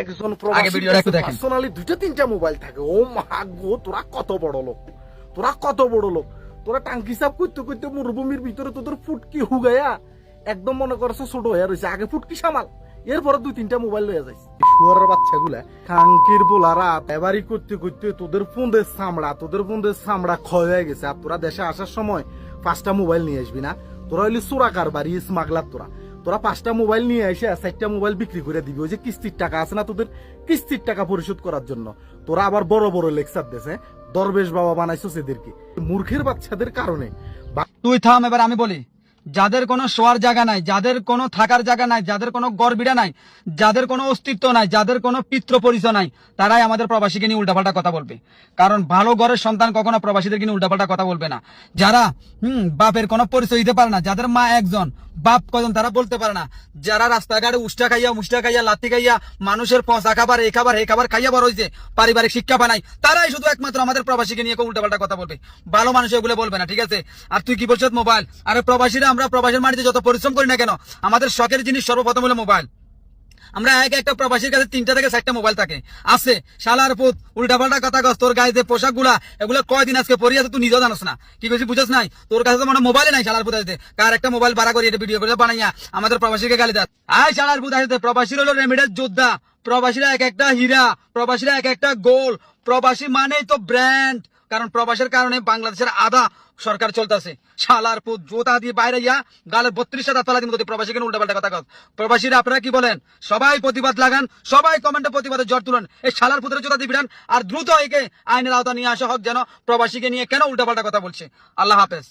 একজন পার্সোনালি দুইটা তিনটা মোবাইল থাকে। ও মা গো, তোরা কত বড় লোক, তোরা কত বড় লোক। তোরা টাঙ্কি সাপ করতে করতে মরুভূমির ভিতরে তোদের ফুটকি হুগাইয়া একদম মনে করছো ছোট হয়ে রয়েছে। আগে ফুটকি সামাল, এরপরে দুই তিনটা মোবাইল লয়ে যাইছে। শুয়ারের বাচ্চাগুলা খাঙ্কির বোলারা এবারই করতে করতে তোদের ফোনদের চামড়া ক্ষয় হয়ে গেছে। আর তোরা দেশে আসার সময় 5টা মোবাইল নিয়ে আসবি না। তোরা হইলি চোরাকার বাড়ি স্মাগলার। তোরা 5টা মোবাইল নিয়ে এসে 4টা মোবাইল বিক্রি করে দিবি। ওই যে কিস্তির টাকা আছে না তোদের, কিস্তির টাকা পরিশোধ করার জন্য তোরা আবার বড় বড় লেকচার দেশে দরবেশ বাবা বানাইছো এদেরকে। মূর্খের বাচ্চাদের কারণে। তুই থাম, এবার আমি বলি। যাদের কোনো শোয়ার জায়গা নাই, যাদের কোনো থাকার জায়গা নাই, যাদের কোনো গড়বিড়া নাই, যাদের কোনো অস্তিত্ব নাই, যাদের কোনো পিতৃ পরিচয় নাই, তারাই আমাদের প্রবাসীকে নিয়ে উল্টাপাল্টা কথা বলবে। কারণ ভালো ঘরের সন্তান কখনো প্রবাসীদেরকে নিয়ে উল্টাপাল্টা কথা বলবে না। যারা বাপের কোনো পরিচয় দিতে পারে না, যাদের মা একজন বাপ কজন তারা বলতে পারে না, যারা রাস্তাঘাটে উষ্টা খাইয়া লাত্তি খাইয়া মানুষের পচা খাবার এই খাবার খাইয়া বড় হয়েছে, পারিবারিক শিক্ষা পায় নাই, তারাই শুধু একমাত্র আমাদের প্রবাসীকে নিয়ে উল্টাপাল্টা কথা বলবে। ভালো মানুষ এগুলো বলবে না, ঠিক আছে? আর তুই কি বলছিস মোবাইল? আরে প্রবাসীরা, আমরা প্রবাসের মাটিতে যত পরিশ্রম করি না কেন, আমাদের শখের জিনিস সর্বপ্রথম হলো মোবাইল। আমরা একটা প্রবাসীর কাছে 3টা থেকে 4টা মোবাইল থাকে আছে। শালার পুত উল্টাপাল্টা কথা কস। তোর গায়ে যে পোশাক গুলা এগুলো কয়দিন আজকে পরি আছে তুই নিজেও জানাস না। কি কইছিস বুঝাস নাই? তোর কাছে তো মনে মোবাইলে নাই। শালার পুত আসতে কার একটা মোবাইল ভাড়া করি এটা ভিডিও করে বানাইয়া আমাদের প্রবাসীকে গালি দাস। আয় শালার পুত আসতে, প্রবাসীর হলো রেমিডেন্স যোদ্ধা। প্রবাসীরা এক একটা হীরা, প্রবাসীরা এক একটা গোল। প্রবাসী মানেই তো ব্র্যান্ড। কারণ প্রবাসের কারণে বাংলাদেশের আধা সরকার চলতেছে। শালার পুত জোতা দিয়ে বাইরে ইয়া গালের 32টা দাঁত ফেলা দিন প্রবাসী কেন উল্টাপাল্টা কথা কর। প্রবাসীরা আপনারা কি বলেন? সবাই প্রতিবাদ লাগান, সবাই কমেন্টে প্রতিবাদের জ্বর তুলেন। এই শালার পুতের জোতা দিয়ে বিড়ান আর দ্রুত একে আইনের আওতা নিয়ে আসা হোক, যেন প্রবাসীকে নিয়ে কেন উল্টাপাল্টা কথা বলছে। আল্লাহ হাফেজ।